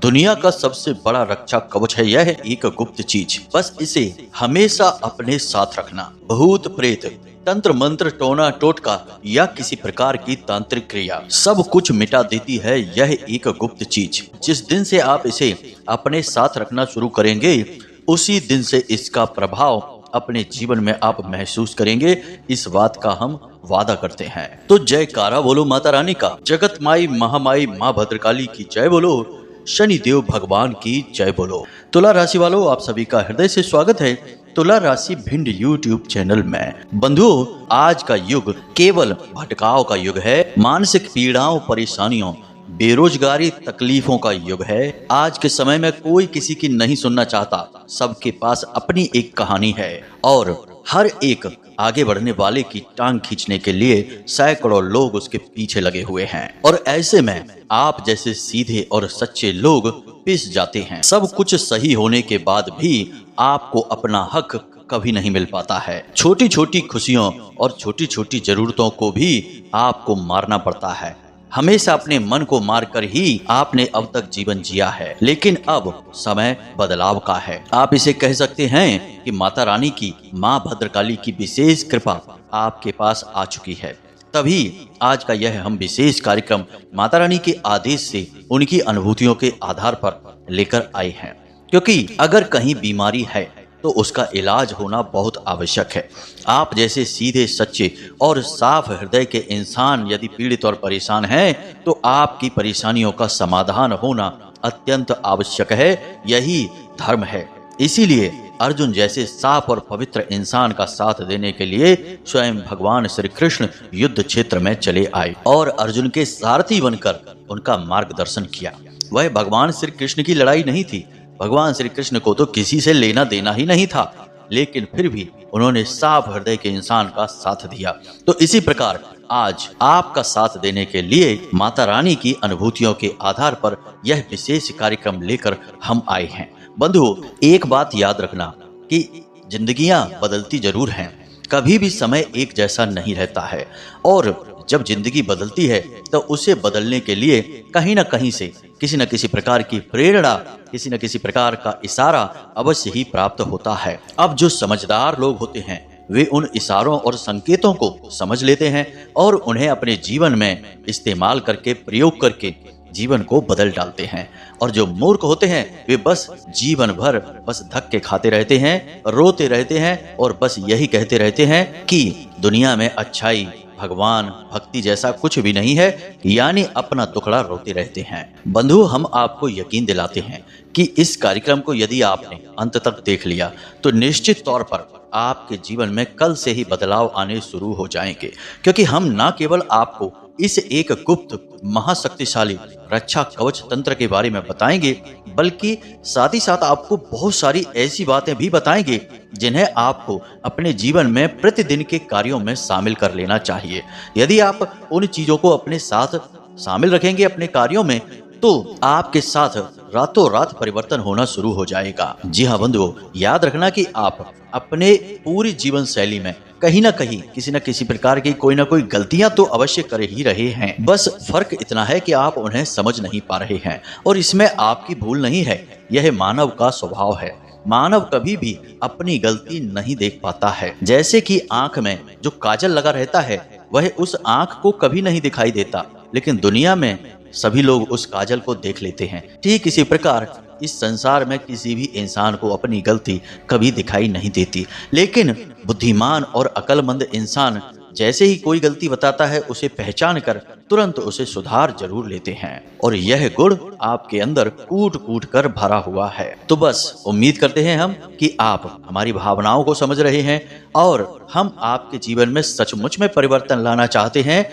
दुनिया का सबसे बड़ा रक्षा कवच है यह एक गुप्त चीज, बस इसे हमेशा अपने साथ रखना। भूत प्रेत, तंत्र मंत्र, टोना टोटका या किसी प्रकार की तांत्रिक क्रिया सब कुछ मिटा देती है यह एक गुप्त चीज। जिस दिन से आप इसे अपने साथ रखना शुरू करेंगे उसी दिन से इसका प्रभाव अपने जीवन में आप महसूस करेंगे, इस बात का हम वादा करते हैं। तो जयकारा बोलो माता रानी का, जगत माई महामाई माँ भद्रकाली की जय बोलो, शनिदेव भगवान की जय बोलो। तुला राशि वालों, आप सभी का हृदय से स्वागत है तुला राशि भिंड यूट्यूब चैनल में। बंधुओं, आज का युग केवल भटकाव का युग है, मानसिक पीड़ाओं, परेशानियों, बेरोजगारी, तकलीफों का युग है। आज के समय में कोई किसी की नहीं सुनना चाहता, सबके पास अपनी एक कहानी है और हर एक आगे बढ़ने वाले की टांग खींचने के लिए सैकड़ों लोग उसके पीछे लगे हुए हैं। और ऐसे में आप जैसे सीधे और सच्चे लोग पिस जाते हैं। सब कुछ सही होने के बाद भी आपको अपना हक कभी नहीं मिल पाता है। छोटी छोटी खुशियों और छोटी छोटी जरूरतों को भी आपको मारना पड़ता है। हमेशा अपने मन को मारकर ही आपने अब तक जीवन जिया है, लेकिन अब समय बदलाव का है। आप इसे कह सकते हैं कि माता रानी की, माँ भद्रकाली की विशेष कृपा आपके पास आ चुकी है। तभी आज का यह हम विशेष कार्यक्रम माता रानी के आदेश से उनकी अनुभूतियों के आधार पर लेकर आए हैं, क्योंकि अगर कहीं बीमारी है तो उसका इलाज होना बहुत आवश्यक है। आप जैसे सीधे, सच्चे और साफ हृदय के इंसान यदि पीड़ित और परेशान हैं, तो आपकी परेशानियों का समाधान होना अत्यंत आवश्यक है। यही धर्म है। इसीलिए अर्जुन जैसे साफ और पवित्र इंसान का साथ देने के लिए स्वयं भगवान श्री कृष्ण युद्ध क्षेत्र में चले आए और अर्जुन के सारथी बनकर उनका मार्गदर्शन किया। वह भगवान श्री कृष्ण की लड़ाई नहीं थी। भगवान श्री कृष्ण को तो किसी से लेना देना ही नहीं था, लेकिन फिर भी उन्होंने साफ हृदय के इंसान का साथ दिया। तो इसी प्रकार आज आपका साथ देने के लिए माता रानी की अनुभूतियों के आधार पर यह विशेष कार्यक्रम लेकर हम आए हैं। बंधुओं, एक बात याद रखना कि जिंदगियां बदलती जरूर हैं, कभी भी समय एक जैसा नहीं रहता है और जब जिंदगी बदलती है तो उसे बदलने के लिए कहीं ना कहीं से किसी न किसी प्रकार की प्रेरणा, किसी न किसी प्रकार का इशारा अवश्य ही प्राप्त होता है। अब जो समझदार लोग होते हैं वे उन इशारों और संकेतों को समझ लेते हैं और उन्हें अपने जीवन में इस्तेमाल करके, प्रयोग करके जीवन को बदल डालते हैं। और जो मूर्ख होते हैं वे बस जीवन भर बस धक्के खाते रहते हैं, रोते रहते हैं और बस यही कहते रहते हैं कि दुनिया में अच्छाई, भगवान, भक्ति जैसा कुछ भी नहीं है, यानी अपना दुखड़ा रोते रहते हैं। बंधु, हम आपको यकीन दिलाते हैं कि इस कार्यक्रम को यदि आपने अंत तक देख लिया तो निश्चित तौर पर आपके जीवन में कल से ही बदलाव आने शुरू हो जाएंगे, क्योंकि हम न केवल आपको इस एक गुप्त महाशक्तिशाली रक्षा कवच तंत्र के बारे में बताएंगे, बल्कि साथ ही साथ आपको बहुत सारी ऐसी बातें भी बताएंगे जिन्हें आपको अपने जीवन में प्रतिदिन के कार्यों में शामिल कर लेना चाहिए। यदि आप उन चीजों को अपने साथ शामिल रखेंगे अपने कार्यों में, तो आपके साथ रातों रात परिवर्तन होना शुरू हो जाएगा। जी हाँ बंधुओं, याद रखना कि आप अपने पूरी जीवन शैली में कहीं ना कहीं किसी न किसी प्रकार की कोई ना कोई गलतियां तो अवश्य कर ही रहे हैं। बस फर्क इतना है कि आप उन्हें समझ नहीं पा रहे हैं और इसमें आपकी भूल नहीं है, यह मानव का स्वभाव है। मानव कभी भी अपनी गलती नहीं देख पाता है। जैसे कि आंख में जो काजल लगा रहता है वह उस आंख को कभी नहीं दिखाई देता, लेकिन दुनिया में सभी लोग उस काजल को देख लेते हैं। ठीक इसी प्रकार इस संसार में किसी भी इंसान को अपनी गलती कभी दिखाई नहीं देती, लेकिन बुद्धिमान और अक्लमंद इंसान जैसे ही कोई गलती बताता है उसे पहचान कर तुरंत उसे सुधार जरूर लेते हैं और यह गुण आपके अंदर कूट कूट कर भरा हुआ है। तो बस उम्मीद करते हैं हम कि आप हमारी भावनाओं को समझ रहे हैं और हम आपके जीवन में सचमुच में परिवर्तन लाना चाहते हैं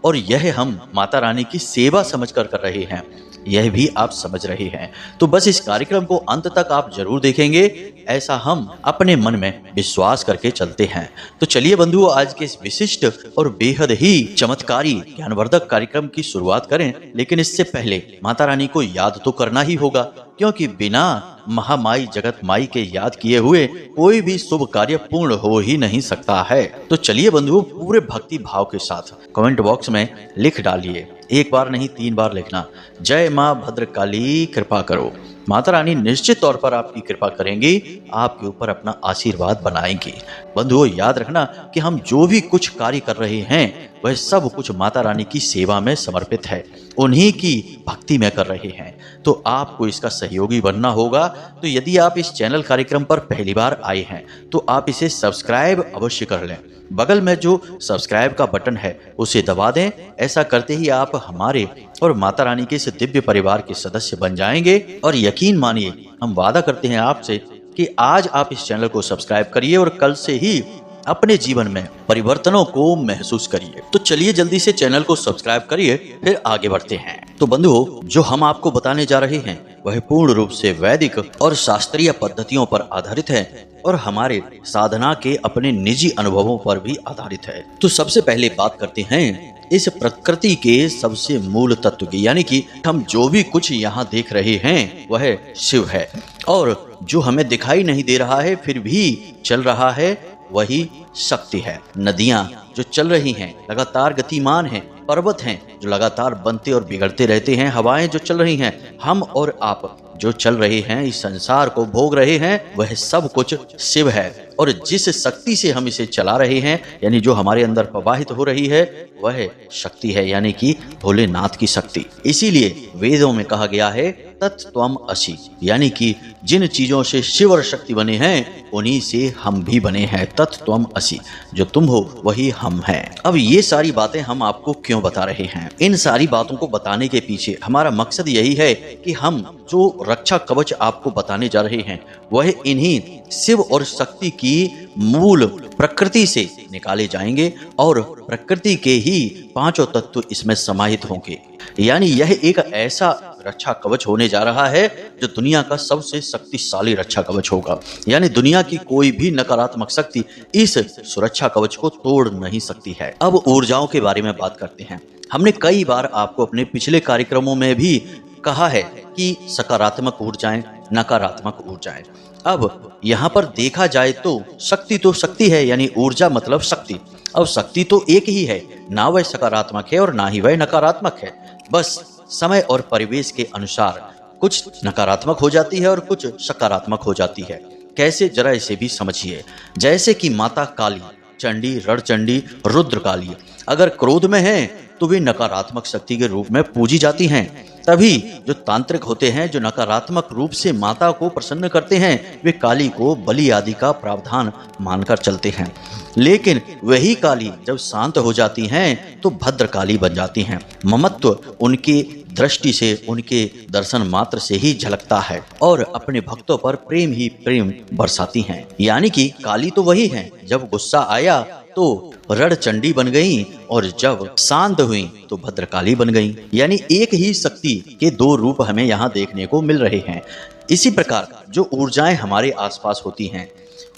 और यह हम माता रानी की सेवा समझकर कर रहे हैं, यह भी आप समझ रहे हैं। तो बस इस कार्यक्रम को अंत तक आप जरूर देखेंगे ऐसा हम अपने मन में विश्वास करके चलते हैं। तो चलिए बंधुओं, आज के इस विशिष्ट और बेहद ही चमत्कारी ज्ञानवर्धक कार्यक्रम की शुरुआत करें। लेकिन इससे पहले माता रानी को याद तो करना ही होगा, क्योंकि बिना महामाई जगत माई के याद किए हुए कोई भी शुभ कार्य पूर्ण हो ही नहीं सकता है। तो चलिए बंधुओं, पूरे भक्ति भाव के साथ कमेंट बॉक्स में लिख डालिए, एक बार नहीं 3 बार लिखना, जय माँ भद्रकाली कृपा करो। माता रानी निश्चित तौर पर आपकी कृपा करेंगी, आपके ऊपर अपना आशीर्वाद बनाएंगी। बंधुओं, याद रखना कि हम जो भी कुछ कार्य कर रहे हैं वह सब कुछ माता रानी की सेवा में समर्पित है, उन्हीं की भक्ति में कर रहे हैं। तो आपको इसका सहयोगी बनना होगा। तो यदि आप इस चैनल कार्यक्रम पर पहली बार आए हैं तो आप इसे सब्सक्राइब अवश्य कर लें। बगल में जो सब्सक्राइब का बटन है उसे दबा दें। ऐसा करते ही आप हमारे और माता रानी के इस दिव्य परिवार के सदस्य बन जाएंगे। और यकीन मानिए, हम वादा करते हैं आपसे कि आज आप इस चैनल को सब्सक्राइब करिए और कल से ही अपने जीवन में परिवर्तनों को महसूस करिए। तो चलिए जल्दी से चैनल को सब्सक्राइब करिए, फिर आगे बढ़ते हैं। तो बंधुओं, जो हम आपको बताने जा रहे हैं वह पूर्ण रूप से वैदिक और शास्त्रीय पद्धतियों पर आधारित है और हमारे साधना के अपने निजी अनुभवों पर भी आधारित है। तो सबसे पहले बात करते हैं इस प्रकृति के सबसे मूल तत्व की, यानी कि हम जो भी कुछ यहाँ देख रहे हैं वह शिव है, और जो हमें दिखाई नहीं दे रहा है फिर भी चल रहा है वही शक्ति है। नदियां जो चल रही हैं लगातार गतिमान हैं, पर्वत हैं जो लगातार बनते और बिगड़ते रहते हैं, हवाएं जो चल रही हैं, हम और आप जो चल रहे हैं, इस संसार को भोग रहे हैं, वह सब कुछ शिव है। और जिस शक्ति से हम इसे चला रहे हैं, यानी जो हमारे अंदर प्रवाहित हो रही है, वह शक्ति है, यानी कि भोलेनाथ की शक्ति। इसीलिए वेदों में कहा गया है तत्त्वम असि, यानी कि जिन चीजों से शिव और शक्ति बने हैं उन्हीं से हम भी बने हैं। तत्त्वम असि, जो तुम हो वही हम हैं। अब ये सारी बातें हम आपको क्यों बता रहे हैं? इन सारी बातों को बताने के पीछे हमारा मकसद यही है कि हम जो रक्षा कवच आपको बताने जा रहे हैं वह इन्हीं शिव और शक्ति की मूल प्रकृति से निकाले जाएंगे और प्रकृति के ही 5 तत्व इसमें समाहित होंगे। यानी यह एक ऐसा रक्षा कवच होने जा रहा है जो दुनिया का सबसे शक्तिशाली रक्षा कवच होगा। यानी दुनिया की कोई भी नकारात्मक शक्ति इस सुरक्षा कवच को तोड़ नहीं सकती है। अब ऊर्जाओं के बारे में बात करते हैं। हमने कई बार आपको अपने पिछले कार्यक्रमों में भी कहा है कि सकारात्मक ऊर्जाएं, नकारात्मक ऊर्जाएं। अब यहाँ पर देखा जाए तो शक्ति है, यानी ऊर्जा मतलब शक्ति। अब शक्ति तो एक ही है, ना वह सकारात्मक है और ना ही वह नकारात्मक है। बस समय और परिवेश के अनुसार कुछ नकारात्मक हो जाती है और कुछ सकारात्मक हो जाती है। कैसे, जरा इसे भी समझिए। जैसे कि माता काली, चंडी, रणचंडी, रुद्र काली अगर क्रोध में है तो वे नकारात्मक शक्ति के रूप में पूजी जाती हैं। तभी जो तांत्रिक होते हैं, जो नकारात्मक रूप से माता को प्रसन्न करते हैं, वे काली को बलि आदि का प्रावधान मानकर चलते हैं। लेकिन वही काली जब शांत हो जाती हैं तो भद्र काली बन जाती हैं। ममत्व उनकी दृष्टि से, उनके दर्शन मात्र से ही झलकता है और अपने भक्तों पर प्रेम ही प्रेम बरसाती हैं। यानी कि काली तो वही है, जब गुस्सा आया तो रणचंडी बन गई और जब शांत हुई तो भद्रकाली बन गई। यानी एक ही शक्ति के 2 रूप हमें यहाँ देखने को मिल रहे हैं। इसी प्रकार जो ऊर्जाएं हमारे आसपास होती हैं,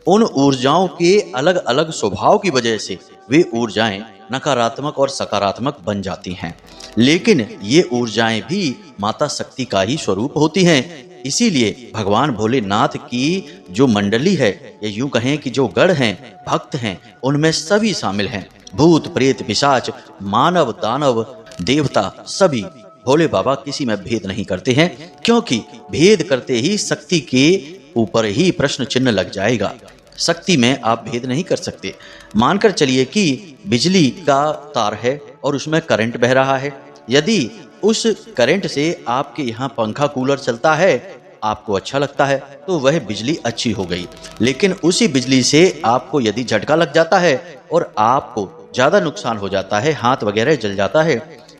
उन ऊर्जाओं के अलग अलग स्वभाव की वजह से वे ऊर्जाएं नकारात्मक और सकारात्मक बन जाती हैं। लेकिन ये ऊर्जाएं भी माता शक्ति का ही स्वरूप होती हैं। इसीलिए भगवान भोलेनाथ की जो मंडली है, या यूं कहें कि जो गढ़ हैं, भक्त हैं, उनमें सभी शामिल हैं। भूत, प्रेत, पिशाच, मानव, दानव, देवता, सभी भोले बाबा किसी में भेद नहीं करते हैं, क्योंकि भेद करते ही शक्ति के ऊपर ही प्रश्न चिन्ह लग जाएगा। शक्ति में आप भेद नहीं कर सकते। मानकर चलिए कि बिजली का तार है और उसमें करंट बह रहा है। यदि उस करंट से आपके यहाँ पंखा, कूलर चलता है, आपको अच्छा लगता है, तो वह बिजली अच्छी हो गई। लेकिन उसी बिजली से आपको यदि झटका लग जाता है और आपको ज्यादा नुकसान हो जाता है, हाथ वगैरह जल जाता है,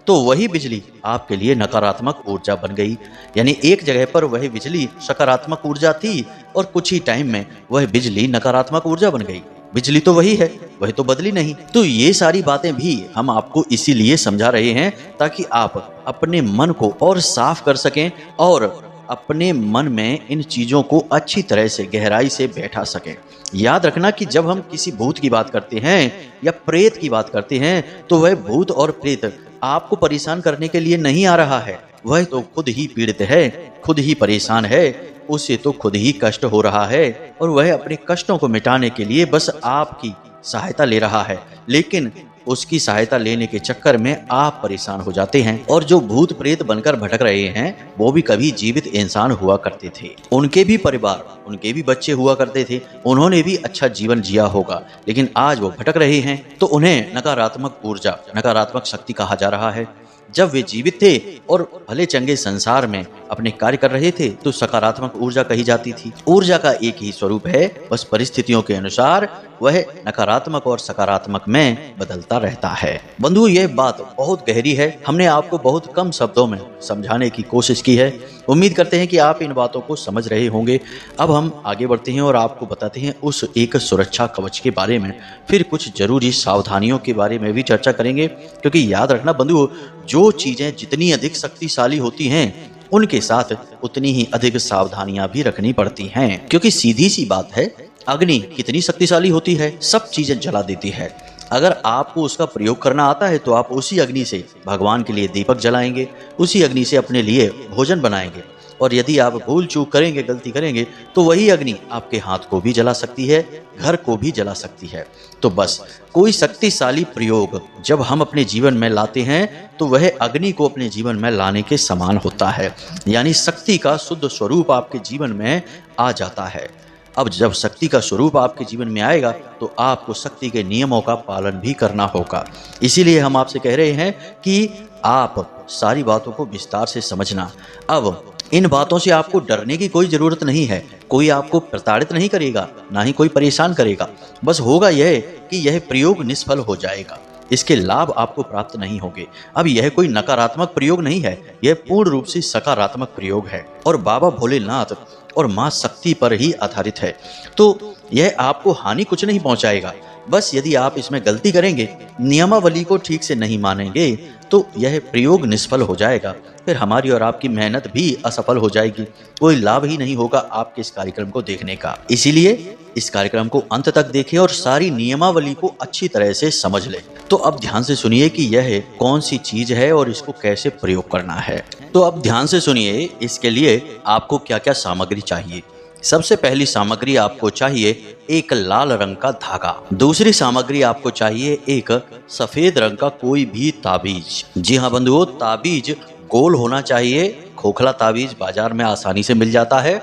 तो वही बिजली आपके लिए नकारात्मक ऊर्जा बन गई। यानी एक जगह पर वह बिजली सकारात्मक ऊर्जा थी और कुछ ही टाइम में वह बिजली नकारात्मक ऊर्जा बन गई। बिजली तो वही है, वह तो बदली नहीं। तो ये सारी बातें भी हम आपको इसीलिए समझा रहे हैं ताकि आप अपने मन को और साफ कर सकें और अपने मन में इन चीजों को अच्छी तरह से गहराई से बैठा सकें। याद रखना कि जब हम किसी भूत की बात करते हैं या प्रेत की बात करते हैं तो वह भूत और प्रेत आपको परेशान करने के लिए नहीं आ रहा है। वह तो खुद ही पीड़ित है, खुद ही परेशान है, उसे तो खुद ही कष्ट हो रहा है और वह अपने कष्टों को मिटाने के लिए बस आपकी सहायता ले रहा है। लेकिन उसकी सहायता लेने के चक्कर में आप परेशान हो जाते हैं। और जो भूत प्रेत बनकर भटक रहे हैं वो भी कभी जीवित इंसान हुआ करते थे। उनके भी परिवार, उनके भी बच्चे हुआ करते थे, उन्होंने भी अच्छा जीवन जिया होगा, लेकिन आज वो भटक रहे हैं तो उन्हें नकारात्मक ऊर्जा, नकारात्मक शक्ति कहा जा रहा है। जब वे जीवित थे और भले चंगे संसार में अपने कार्य कर रहे थे तो सकारात्मक ऊर्जा कही जाती थी। ऊर्जा का एक ही स्वरूप है, बस परिस्थितियों के अनुसार वह नकारात्मक और सकारात्मक में बदलता रहता है। बंधु, यह बात बहुत गहरी है, हमने आपको बहुत कम शब्दों में समझाने की कोशिश की है। उम्मीद करते हैं कि आप इन बातों को समझ रहे होंगे। अब हम आगे बढ़ते हैं और आपको बताते हैं उस एक सुरक्षा कवच के बारे में, फिर कुछ जरूरी सावधानियों के बारे में भी चर्चा करेंगे। क्योंकि याद रखना बंधु, जो चीजें जितनी अधिक शक्तिशाली होती हैं उनके साथ उतनी ही अधिक सावधानियां भी रखनी पड़ती हैं। क्योंकि सीधी सी बात है, अग्नि कितनी शक्तिशाली होती है, सब चीजें जला देती है। अगर आपको उसका प्रयोग करना आता है तो आप उसी अग्नि से भगवान के लिए दीपक जलाएंगे, उसी अग्नि से अपने लिए भोजन बनाएंगे। और यदि आप भूल चूक करेंगे, गलती करेंगे, तो वही अग्नि आपके हाथ को भी जला सकती है, घर को भी जला सकती है। तो बस कोई शक्तिशाली प्रयोग जब हम अपने जीवन में लाते हैं तो वह अग्नि को अपने जीवन में लाने के समान होता है, यानी शक्ति का शुद्ध स्वरूप आपके जीवन में आ जाता है। अब जब शक्ति का स्वरूप आपके जीवन में आएगा तो आपको शक्ति के नियमों का पालन भी करना होगा। इसीलिए हम आपसे कह रहे हैं कि आप सारी बातों को विस्तार से समझना। अब इन बातों से आपको डरने की कोई जरूरत नहीं है। कोई आपको प्रताड़ित नहीं करेगा, ना ही कोई परेशान करेगा। बस होगा यह कि यह प्रयोग निष्फल हो जाएगा, इसके लाभ आपको प्राप्त नहीं होंगे। अब यह कोई नकारात्मक प्रयोग नहीं है, यह पूर्ण रूप से सकारात्मक प्रयोग है और बाबा भोलेनाथ और माँ शक्ति पर ही आधारित है। तो यह आपको हानि कुछ नहीं पहुंचाएगा। बस यदि आप इसमें गलती करेंगे, नियमावली को ठीक से नहीं मानेंगे, तो यह प्रयोग निष्फल हो जाएगा। फिर हमारी और आपकी मेहनत भी असफल हो जाएगी, कोई लाभ ही नहीं होगा आपके इस कार्यक्रम को देखने का। इसीलिए इस कार्यक्रम को अंत तक देखें और सारी नियमावली को अच्छी तरह से समझ लें। तो अब ध्यान से सुनिए कि यह कौन सी चीज है और इसको कैसे प्रयोग करना है। तो अब ध्यान से सुनिए, इसके लिए आपको क्या क्या सामग्री चाहिए। सबसे पहली सामग्री आपको चाहिए एक लाल रंग का धागा। दूसरी सामग्री आपको चाहिए एक सफेद रंग का कोई भी ताबीज। जी हाँ बंधुओं, ताबीज गोल होना चाहिए। खोखला ताबीज बाजार में आसानी से मिल जाता है,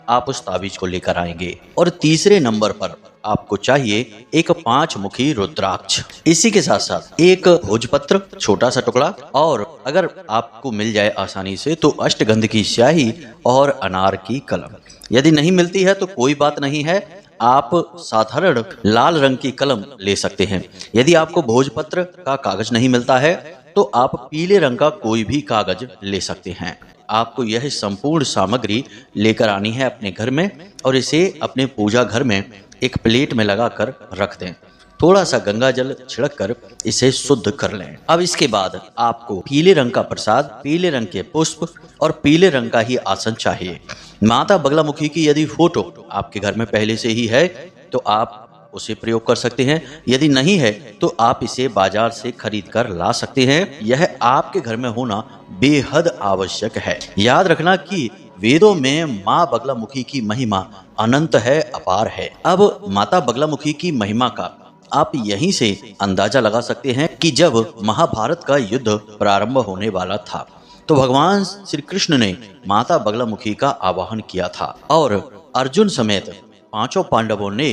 आप उस ताबीज को लेकर आएंगे। और तीसरे नंबर पर आपको चाहिए एक 5 मुखी रुद्राक्ष। इसी के साथ साथ एक भोजपत्र, छोटा सा टुकड़ा, और अगर आपको मिल जाए आसानी से तो अष्टगंध की स्याही और अनार की कलम। यदि नहीं मिलती है तो कोई बात नहीं है, आप साधारण लाल रंग की कलम ले सकते हैं। यदि आपको भोजपत्र का कागज नहीं मिलता है तो आप पीले रंग का कोई भी कागज ले सकते हैं। आपको यह संपूर्ण सामग्री लेकर आनी है अपने घर में और इसे अपने पूजा घर में एक प्लेट में लगाकर रख दें। थोड़ा सा गंगा जल छिड़क कर इसे शुद्ध कर लें। अब इसके बाद आपको पीले रंग का प्रसाद, पीले रंग के पुष्प और पीले रंग का ही आसन चाहिए। माता बगलामुखी की यदि फोटो आपके घर में पहले से ही है तो आप उसे प्रयोग कर सकते हैं। यदि नहीं है तो आप इसे बाजार से खरीद कर ला सकते हैं। यह आपके घर में होना बेहद आवश्यक है। याद रखना कि वेदों में माँ बगलामुखी की महिमा अनंत है, अपार है। अब माता बगलामुखी की महिमा का आप यहीं से अंदाजा लगा सकते हैं कि जब महाभारत का युद्ध प्रारंभ होने वाला था तो भगवान श्री कृष्ण ने माता बगलामुखी का आवाहन किया था और अर्जुन समेत 5 पांडवों ने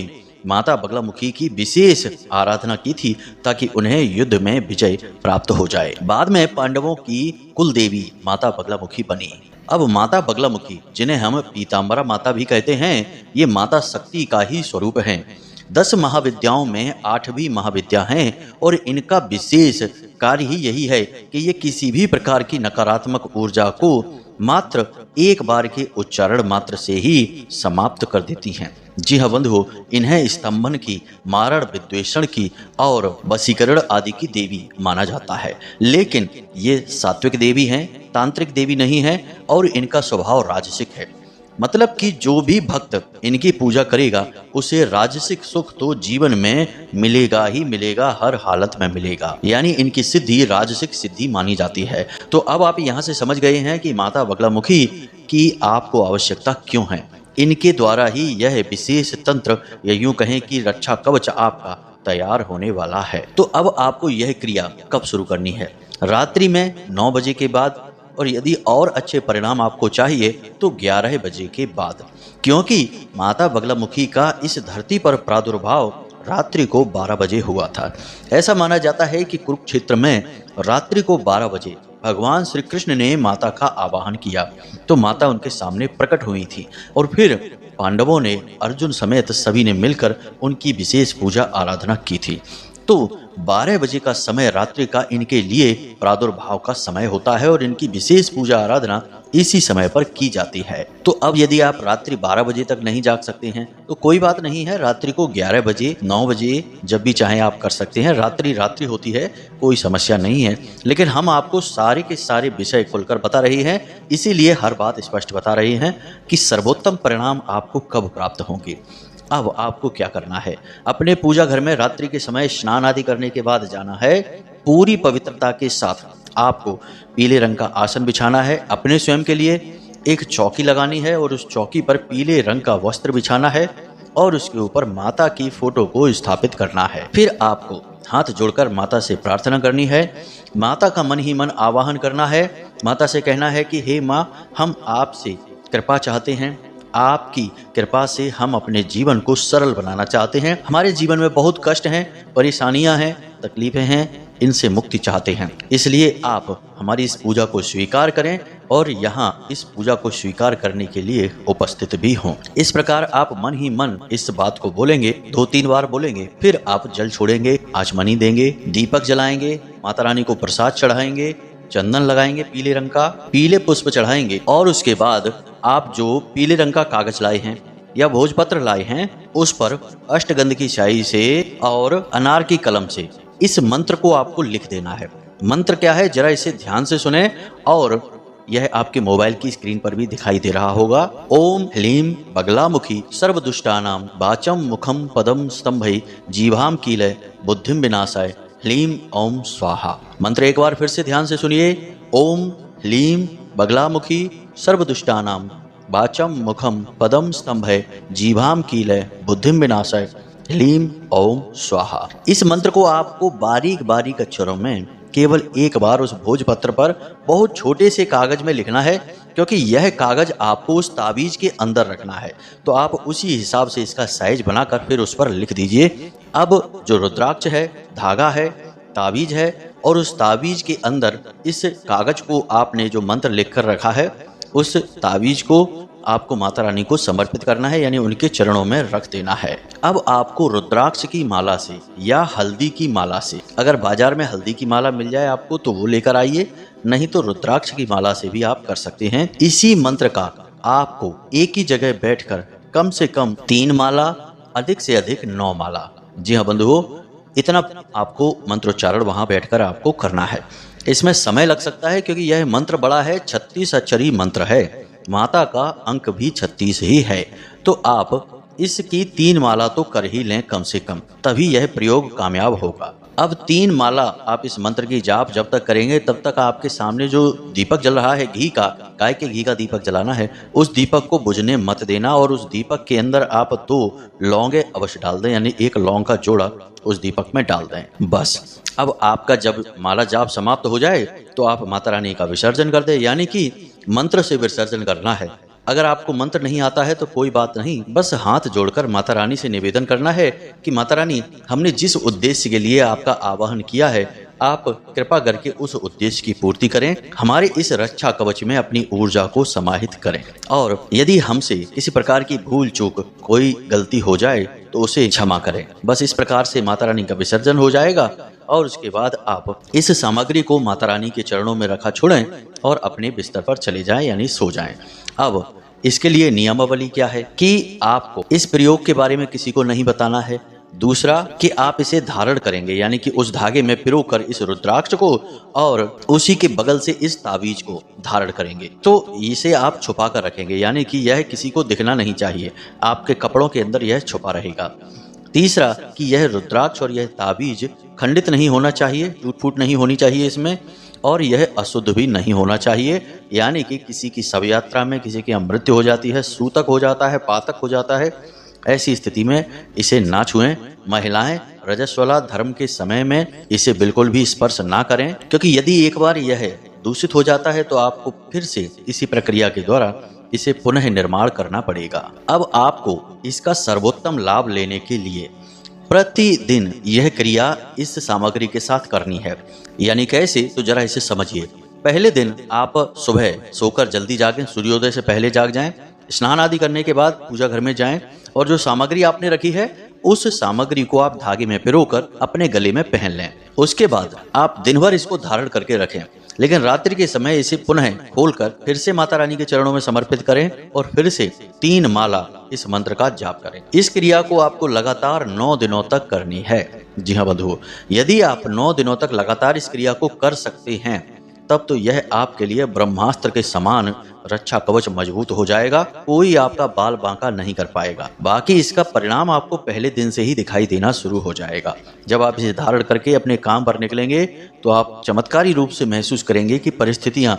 माता बगलामुखी की विशेष आराधना की थी ताकि उन्हें युद्ध में विजय प्राप्त हो जाए। बाद में पांडवों की कुल देवी माता बगलामुखी बनी। अब माता बगलामुखी, जिन्हें हम पीताम्बरा माता भी कहते हैं, ये माता शक्ति का ही स्वरूप हैं। 10 महाविद्याओं में 8वीं महाविद्या है और इनका विशेष कार्य ही यही है कि ये किसी भी प्रकार की नकारात्मक ऊर्जा को मात्र एक बार के उच्चारण मात्र से ही समाप्त कर देती हैं। जी हाँ बंधुओं, इन्हें स्तंभन की, मारण विद्वेषण की और वशीकरण आदि की देवी माना जाता है। लेकिन ये सात्विक देवी हैं, तांत्रिक देवी नहीं है और इनका स्वभाव राजसिक है। मतलब कि जो भी भक्त इनकी पूजा करेगा उसे राजसिक सुख तो जीवन में मिलेगा ही मिलेगा, हर हालत में मिलेगा। यानी इनकी सिद्धि राजसिक सिद्धि मानी जाती है। तो अब आप यहाँ से समझ गए हैं कि माता बगलामुखी की आपको आवश्यकता क्यों है। इनके द्वारा ही यह विशेष तंत्र या यूं कहें कि रक्षा कवच आपका तैयार होने वाला है। तो अब आपको यह क्रिया कब शुरू करनी है? रात्रि में 9 बजे के बाद, और यदि और अच्छे परिणाम आपको चाहिए तो 11 बजे के बाद, क्योंकि माता बगलामुखी का इस धरती पर प्रादुर्भाव रात्रि को 12 बजे हुआ था। ऐसा माना जाता है कि कुरुक्षेत्र में रात्रि को 12 बजे भगवान श्री कृष्ण ने माता का आवाहन किया तो माता उनके सामने प्रकट हुई थी और फिर पांडवों ने अर्जुन समेत सभी ने मिलकर उनकी विशेष पूजा आराधना की थी। तो 12 बजे का समय रात्रि का इनके लिए प्रादुर्भाव का समय होता है और इनकी विशेष पूजा आराधना इसी समय पर की जाती है। तो अब यदि आप रात्रि 12 बजे तक नहीं जाग सकते हैं तो कोई बात नहीं है, रात्रि को 11 बजे 9 बजे जब भी चाहें आप कर सकते हैं। रात्रि रात्रि होती है, कोई समस्या नहीं है। लेकिन हम आपको सारे के सारे विषय खुलकर बता रहे हैं, इसीलिए हर बात स्पष्ट बता रहे हैं कि सर्वोत्तम परिणाम आपको कब प्राप्त होंगे। अब आपको क्या करना है? अपने पूजा घर में रात्रि के समय स्नान आदि करने के बाद जाना है। पूरी पवित्रता के साथ आपको पीले रंग का आसन बिछाना है। अपने स्वयं के लिए एक चौकी लगानी है और उस चौकी पर पीले रंग का वस्त्र बिछाना है और उसके ऊपर माता की फोटो को स्थापित करना है। फिर आपको हाथ जोड़कर माता से प्रार्थना करनी है। माता का मन ही मन आवाहन करना है। माता से कहना है कि हे माँ, हम आपसे कृपा चाहते हैं। आपकी कृपा से हम अपने जीवन को सरल बनाना चाहते हैं। हमारे जीवन में बहुत कष्ट हैं, परेशानियां हैं, तकलीफें हैं, इनसे मुक्ति चाहते हैं। इसलिए आप हमारी इस पूजा को स्वीकार करें और यहाँ इस पूजा को स्वीकार करने के लिए उपस्थित भी हों। इस प्रकार आप मन ही मन इस बात को बोलेंगे, 2-3 बार बोलेंगे। फिर आप जल छोड़ेंगे, आचमनी देंगे, दीपक जलाएंगे, माता रानी को प्रसाद चढ़ाएंगे, चंदन लगाएंगे, पीले रंग का पीले पुष्प चढ़ाएंगे और उसके बाद आप जो पीले रंग का कागज लाए हैं या भोजपत्र लाए हैं उस पर अष्टगंध की स्याही से और अनार की कलम से इस मंत्र को आपको लिख देना है। मंत्र क्या है, जरा इसे ध्यान से सुने और यह आपके मोबाइल की स्क्रीन पर भी दिखाई दे रहा होगा। ओम ह्लीम बगलामुखी सर्वदुष्टानाम वाचम मुखम पदम स्तंभई जीवाम कीलय बुद्धिम विनाशाय ह्लीम ओम स्वाहा। मंत्र एक बार फिर से ध्यान से सुनिए। ओम ह्लीम बगलामुखी सर्वदुष्टानाम वाचम मुखम पदम स्तंभय जीवाम कीलय बुद्धिम विनाशाय ह्लीम ओम स्वाहा। इस मंत्र को आपको बारीक बारीक अक्षरों में केवल एक बार उस भोजपत्र पर बहुत छोटे से कागज में लिखना है, क्योंकि यह कागज आपको उस ताबीज के अंदर रखना है। तो आप उसी हिसाब से इसका साइज बनाकर फिर उस पर लिख दीजिए। अब जो रुद्राक्ष है, धागा है, ताबीज है और उस ताबीज के अंदर इस कागज को आपने जो मंत्र लिखकर रखा है उस ताबीज को आपको माता रानी को समर्पित करना है, यानी उनके चरणों में रख देना है। अब आपको रुद्राक्ष की माला से या हल्दी की माला से, अगर बाजार में हल्दी की माला मिल जाए आपको तो वो लेकर आइए, नहीं तो रुद्राक्ष की माला से भी आप कर सकते हैं। इसी मंत्र का आपको एक ही जगह बैठकर कम से कम 3 माला, अधिक से अधिक 9 माला, जी हाँ बंधुओं, इतना आपको मंत्रोच्चारण वहां बैठकर आपको करना है। इसमें समय लग सकता है क्योंकि यह मंत्र बड़ा है, 36 अक्षरी मंत्र है। माता का अंक भी 36 ही है। तो आप इसकी 3 माला तो कर ही लें कम से कम, तभी यह प्रयोग कामयाब होगा। अब 3 माला आप इस मंत्र की जाप जब तक करेंगे तब तक आपके सामने जो दीपक जल रहा है घी का, गाय के घी का दीपक जलाना है, उस दीपक को बुझने मत देना और उस दीपक के अंदर आप 2 लौंगे अवश्य डाल दें, यानी 1 लौंग का जोड़ा उस दीपक में डाल दें। बस अब आपका जब माला जाप समाप्त हो जाए तो आप माता रानी का विसर्जन कर दें, यानी कि मंत्र से विसर्जन करना है। अगर आपको मंत्र नहीं आता है तो कोई बात नहीं, बस हाथ जोड़कर माता रानी से निवेदन करना है कि माता रानी, हमने जिस उद्देश्य के लिए आपका आवाहन किया है आप कृपा करके उस उद्देश्य की पूर्ति करें, हमारे इस रक्षा कवच में अपनी ऊर्जा को समाहित करें। और यदि हमसे किसी प्रकार की भूल चूक कोई गलती हो जाए तो उसे क्षमा करें। बस इस प्रकार से माता रानी का विसर्जन हो जाएगा और उसके बाद आप इस सामग्री को माता रानी के चरणों में रखा छोड़ें और अपने बिस्तर पर चले जाएं, यानी सो जाएं। अब इसके लिए नियमावली क्या है कि आपको इस प्रयोग के बारे में किसी को नहीं बताना है। दूसरा कि आप इसे धारण करेंगे, यानी कि उस धागे में पिरोकर इस रुद्राक्ष को और उसी के बगल से इस ताबीज को धारण करेंगे। तो इसे आप छुपा कर रखेंगे, यानी कि यह किसी को दिखना नहीं चाहिए, आपके कपड़ों के अंदर यह छुपा रहेगा। तीसरा कि यह रुद्राक्ष और यह ताबीज खंडित नहीं होना चाहिए, टूट फूट नहीं होनी चाहिए इसमें, और यह अशुद्ध भी नहीं होना चाहिए, यानी कि किसी की शव यात्रा में किसी की मृत्यु हो जाती है, सूतक हो जाता है, पातक हो जाता है, ऐसी स्थिति में इसे ना छुएं। महिलाएं रजस्वला धर्म के समय में इसे बिल्कुल भी स्पर्श ना करें, क्योंकि यदि एक बार यह दूषित हो जाता है तो आपको फिर से इसी प्रक्रिया के द्वारा इसे पुनः निर्माण करना पड़ेगा। अब आपको इसका सर्वोत्तम लाभ लेने के लिए प्रतिदिन यह क्रिया इस सामग्री के साथ करनी है। यानी कैसे, तो जरा इसे समझिए। पहले दिन आप सुबह सोकर जल्दी जागें, सूर्योदय से पहले जाग जाएं, स्नान आदि करने के बाद पूजा घर में जाएं और जो सामग्री आपने रखी है उस सामग्री को आप धागे में पिरोकर अपने गले में पहन लें। उसके बाद आप दिन भर इसको धारण करके रखें, लेकिन रात्रि के समय इसे पुनः खोलकर फिर से माता रानी के चरणों में समर्पित करें और फिर से 3 माला इस मंत्र का जाप करें। इस क्रिया को आपको लगातार 9 दिनों तक करनी है। जी हाँ बंधुओं, यदि आप 9 दिनों तक लगातार इस क्रिया को कर सकते हैं तब तो यह आपके लिए ब्रह्मास्त्र के समान रक्षा कवच मजबूत हो जाएगा, कोई आपका बाल बांका नहीं कर पाएगा। बाकी इसका परिणाम आपको पहले दिन से ही दिखाई देना शुरू हो जाएगा। जब आप इसे धारण करके अपने काम पर निकलेंगे तो आप चमत्कारी रूप से महसूस करेंगे कि परिस्थितियां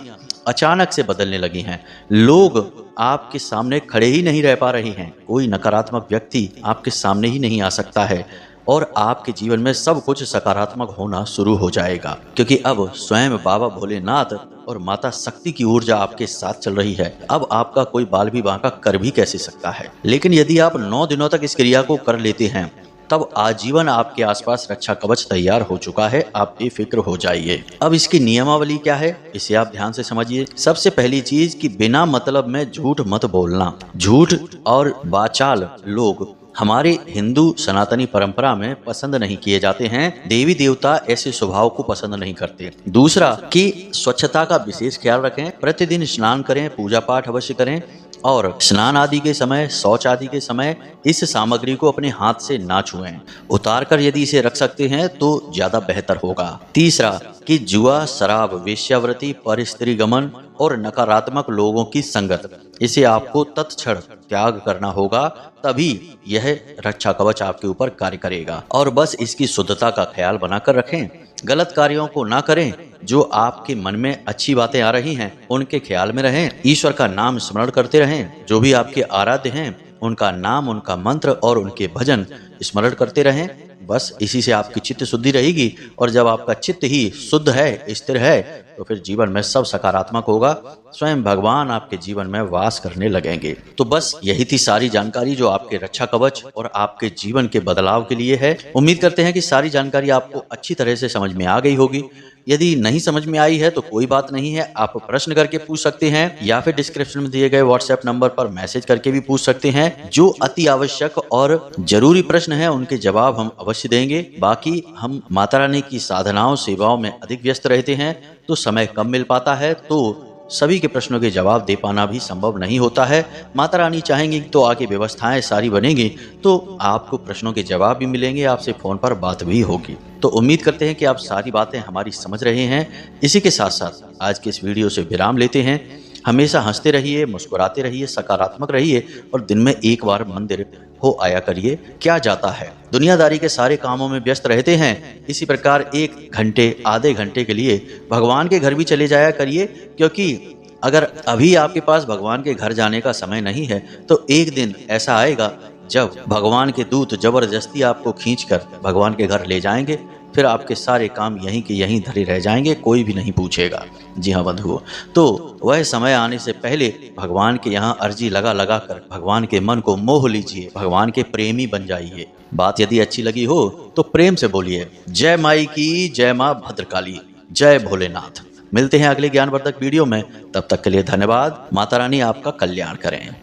अचानक से बदलने लगी हैं। लोग आपके सामने खड़े ही नहीं रह पा रहे हैं, कोई नकारात्मक व्यक्ति आपके सामने ही नहीं आ सकता है और आपके जीवन में सब कुछ सकारात्मक होना शुरू हो जाएगा, क्योंकि अब स्वयं बाबा भोलेनाथ और माता शक्ति की ऊर्जा आपके साथ चल रही है। अब आपका कोई बाल भी बांका कर भी कैसे सकता है। लेकिन यदि आप 9 दिनों तक इस क्रिया को कर लेते हैं तब आजीवन आपके आसपास रक्षा कवच तैयार हो चुका है, आप बेफिक्र हो जाइए। अब इसकी नियमावली क्या है, इसे आप ध्यान से समझिए। सबसे पहली चीज कि बिना मतलब में झूठ मत बोलना। झूठ और वाचाल लोग हमारे हिंदू सनातनी परंपरा में पसंद नहीं किए जाते हैं। देवी देवता ऐसे स्वभाव को पसंद नहीं करते। दूसरा कि स्वच्छता का विशेष ख्याल रखें, प्रतिदिन स्नान करें, पूजा पाठ अवश्य करें और स्नान आदि के समय, शौच आदि के समय इस सामग्री को अपने हाथ से ना छुएं। उतार कर यदि इसे रख सकते हैं तो ज्यादा बेहतर होगा। तीसरा कि जुआ, शराब, वेश्यावृत्ति, परस्त्री गमन और नकारात्मक लोगों की संगत, इसे आपको तत्क्षण त्याग करना होगा, तभी यह रक्षा कवच आपके ऊपर कार्य करेगा। और बस इसकी शुद्धता का ख्याल बनाकर रखें, गलत कार्यों को ना करें, जो आपके मन में अच्छी बातें आ रही हैं उनके ख्याल में रहें, ईश्वर का नाम स्मरण करते रहें, जो भी आपके आराध्य हैं उनका नाम, उनका मंत्र और उनके भजन स्मरण करते रहें। बस इसी से आपकी चित्त शुद्धि रहेगी और जब आपका चित्त ही शुद्ध है, स्थिर है, तो फिर जीवन में सब सकारात्मक होगा, स्वयं भगवान आपके जीवन में वास करने लगेंगे। तो बस यही थी सारी जानकारी जो आपके रक्षा कवच और आपके जीवन के बदलाव के लिए है। उम्मीद करते हैं कि सारी जानकारी आपको अच्छी तरह से समझ में आ गई होगी। यदि नहीं समझ में आई है तो कोई बात नहीं है, आप प्रश्न करके पूछ सकते हैं या फिर डिस्क्रिप्शन में दिए गए व्हाट्सएप नंबर पर मैसेज करके भी पूछ सकते हैं। जो अति आवश्यक और जरूरी प्रश्न है उनके जवाब हम अवश्य देंगे। बाकी हम माता रानी की साधनाओं सेवाओं में अधिक व्यस्त रहते हैं तो समय कम मिल पाता है, तो सभी के प्रश्नों के जवाब दे पाना भी संभव नहीं होता है। माता रानी चाहेंगी तो आगे व्यवस्थाएं सारी बनेंगी तो आपको प्रश्नों के जवाब भी मिलेंगे, आपसे फोन पर बात भी होगी। तो उम्मीद करते हैं कि आप सारी बातें हमारी समझ रहे हैं। इसी के साथ साथ आज के इस वीडियो से विराम लेते हैं। हमेशा हंसते रहिए, मुस्कुराते रहिए, सकारात्मक रहिए और दिन में एक बार मंदिर हो आया करिए। क्या जाता है, दुनियादारी के सारे कामों में व्यस्त रहते हैं, इसी प्रकार 1 घंटे, आधे घंटे के लिए भगवान के घर भी चले जाया करिए, क्योंकि अगर अभी आपके पास भगवान के घर जाने का समय नहीं है तो एक दिन ऐसा आएगा जब भगवान के दूत जबरदस्ती आपको खींचकर भगवान के घर ले जाएंगे, फिर आपके सारे काम यहीं के यहीं धरे रह जाएंगे, कोई भी नहीं पूछेगा। जी हाँ बंधुओं, तो वह समय आने से पहले भगवान के यहाँ अर्जी लगा लगा कर भगवान के मन को मोह लीजिए, भगवान के प्रेमी बन जाइए। बात यदि अच्छी लगी हो तो प्रेम से बोलिए जय माई की, जय माँ भद्रकाली, जय भोलेनाथ। मिलते हैं अगले ज्ञानवर्धक वीडियो में, तब तक के लिए धन्यवाद। माता रानी आपका कल्याण करें।